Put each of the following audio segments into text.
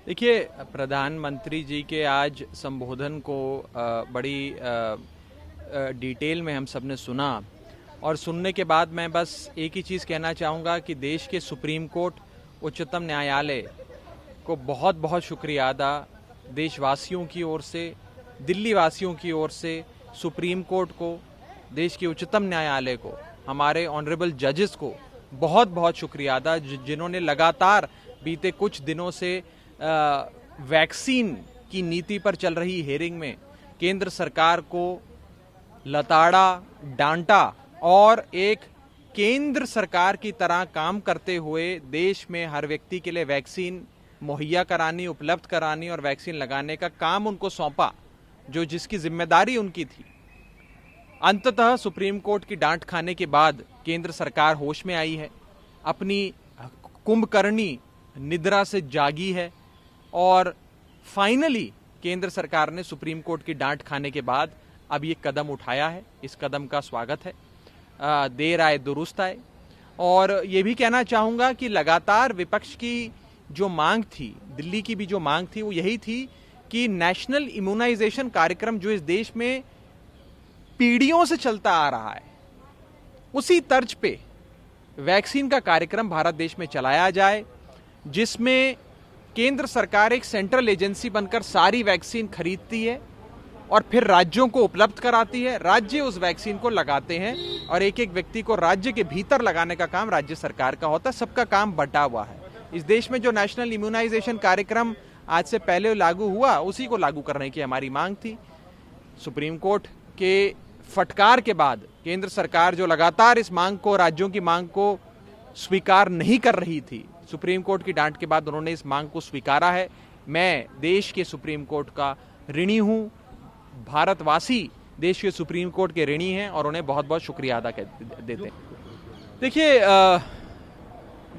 देखिए, प्रधानमंत्री जी के आज संबोधन को बड़ी डिटेल में हम सब ने सुना और सुनने के बाद मैं बस एक ही चीज़ कहना चाहूँगा कि देश के सुप्रीम कोर्ट, उच्चतम न्यायालय को बहुत बहुत शुक्रिया अदा देशवासियों की ओर से, दिल्ली वासियों की ओर से, सुप्रीम कोर्ट को, देश के उच्चतम न्यायालय को, हमारे ऑनरेबल जजेस को बहुत बहुत शुक्रिया अदा जिन्होंने लगातार बीते कुछ दिनों से वैक्सीन की नीति पर चल रही हेयरिंग में केंद्र सरकार को लताड़ा, डांटा और एक केंद्र सरकार की तरह काम करते हुए देश में हर व्यक्ति के लिए वैक्सीन मुहैया करानी, उपलब्ध करानी और वैक्सीन लगाने का काम उनको सौंपा, जो जिसकी जिम्मेदारी उनकी थी। अंततः सुप्रीम कोर्ट की डांट खाने के बाद केंद्र सरकार होश में आई है, अपनी कुंभकर्णी निद्रा से जागी है और फाइनली केंद्र सरकार ने सुप्रीम कोर्ट की डांट खाने के बाद अब ये कदम उठाया है। इस कदम का स्वागत है। देर आए दुरुस्त आए। और ये भी कहना चाहूँगा कि लगातार विपक्ष की जो मांग थी, दिल्ली की भी जो मांग थी, वो यही थी कि नेशनल इम्यूनाइजेशन कार्यक्रम जो इस देश में पीढ़ियों से चलता आ रहा है, उसी तर्ज पे वैक्सीन का कार्यक्रम भारत देश में चलाया जाए, जिसमें केंद्र सरकार एक सेंट्रल एजेंसी बनकर सारी वैक्सीन खरीदती है और फिर राज्यों को उपलब्ध कराती है। राज्य उस वैक्सीन को लगाते हैं और एक एक व्यक्ति को राज्य के भीतर लगाने का काम राज्य सरकार का होता है। सबका काम बटा हुआ है। इस देश में जो नेशनल इम्यूनाइजेशन कार्यक्रम आज से पहले लागू हुआ, उसी को लागू करने की हमारी मांग थी। सुप्रीम कोर्ट के फटकार के बाद केंद्र सरकार जो लगातार इस मांग को, राज्यों की मांग को स्वीकार नहीं कर रही थी, सुप्रीम कोर्ट की डांट के बाद उन्होंने इस मांग को स्वीकारा है। मैं देश के सुप्रीम कोर्ट का ऋणी हूं, भारतवासी देश के सुप्रीम कोर्ट के ऋणी हैं और उन्हें बहुत बहुत शुक्रिया अदा देते हैं। देखिए,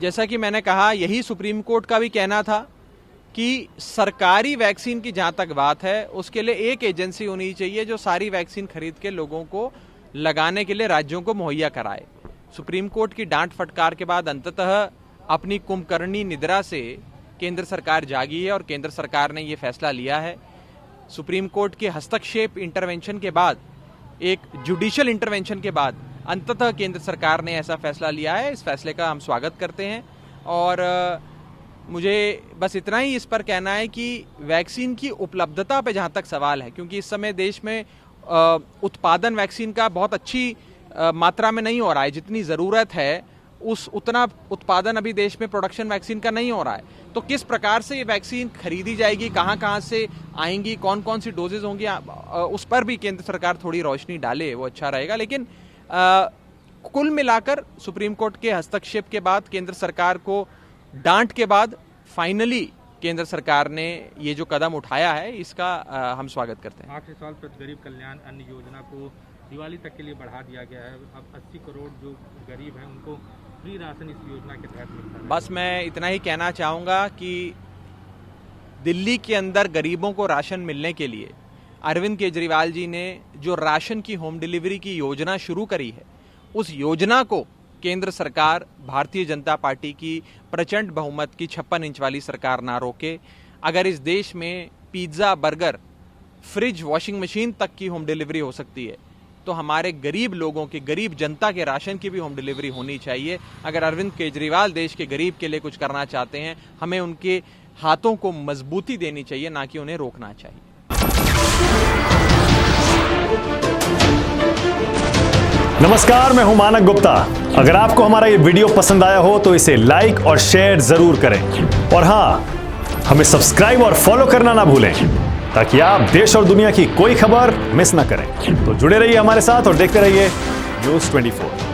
जैसा कि मैंने कहा, यही सुप्रीम कोर्ट का भी कहना था कि सरकारी वैक्सीन की जहां तक बात है, उसके लिए एक एजेंसी होनी चाहिए जो सारी वैक्सीन खरीद के लोगों को लगाने के लिए राज्यों को मुहैया कराए। सुप्रीम कोर्ट की डांट फटकार के बाद अंततः अपनी कुंभकर्णी निद्रा से केंद्र सरकार जागी है और केंद्र सरकार ने ये फैसला लिया है। सुप्रीम कोर्ट के हस्तक्षेप इंटरवेंशन के बाद, एक जुडिशियल इंटरवेंशन के बाद अंततः केंद्र सरकार ने ऐसा फैसला लिया है। इस फैसले का हम स्वागत करते हैं और मुझे बस इतना ही इस पर कहना है कि वैक्सीन की उपलब्धता पे जहाँ तक सवाल है, क्योंकि इस समय देश में उत्पादन वैक्सीन का बहुत अच्छी मात्रा में नहीं हो रहा है। जितनी ज़रूरत है उतना उत्पादन अभी देश में प्रोडक्शन वैक्सीन का नहीं हो रहा है। तो किस प्रकार से ये वैक्सीन खरीदी जाएगी, कहाँ कहाँ से आएंगी, कौन कौन सी डोजेज होंगी, उस पर भी केंद्र सरकार थोड़ी रोशनी डाले, वो अच्छा रहेगा। लेकिन कुल मिलाकर सुप्रीम कोर्ट के हस्तक्षेप के बाद, केंद्र सरकार को डांट के बाद फाइनली केंद्र सरकार ने ये जो कदम उठाया है, इसका हम स्वागत करते हैं। आखिरी साल पर गरीब कल्याण अन्न योजना को दिवाली तक के लिए बढ़ा दिया गया है। अब 80 करोड़ जो गरीब हैं उनको फ्री राशन इस योजना के तहत मिलता है। बस मैं इतना ही कहना चाहूँगा कि दिल्ली के अंदर गरीबों को राशन मिलने के लिए अरविंद केजरीवाल जी ने जो राशन की होम डिलीवरी की योजना शुरू करी है, उस योजना को केंद्र सरकार, भारतीय जनता पार्टी की प्रचंड बहुमत की 56 इंच वाली सरकार ना रोके। अगर इस देश में pizza, burger, fridge, washing machine तक की होम डिलीवरी हो सकती है, तो हमारे गरीब लोगों की, गरीब जनता के राशन की भी होम डिलीवरी होनी चाहिए। अगर अरविंद केजरीवाल देश के गरीब के लिए कुछ करना चाहते हैं, हमें उनके हाथों को मजबूती देनी चाहिए, ना कि उन्हें रोकना चाहिए। नमस्कार, मैं हूं मानक गुप्ता। अगर आपको हमारा ये वीडियो पसंद आया हो तो इसे लाइक और शेयर जरूर करें और हां, हमें सब्सक्राइब और फॉलो करना ना भूलें ताकि आप देश और दुनिया की कोई खबर मिस ना करें। तो जुड़े रहिए हमारे साथ और देखते रहिए न्यूज़ 24।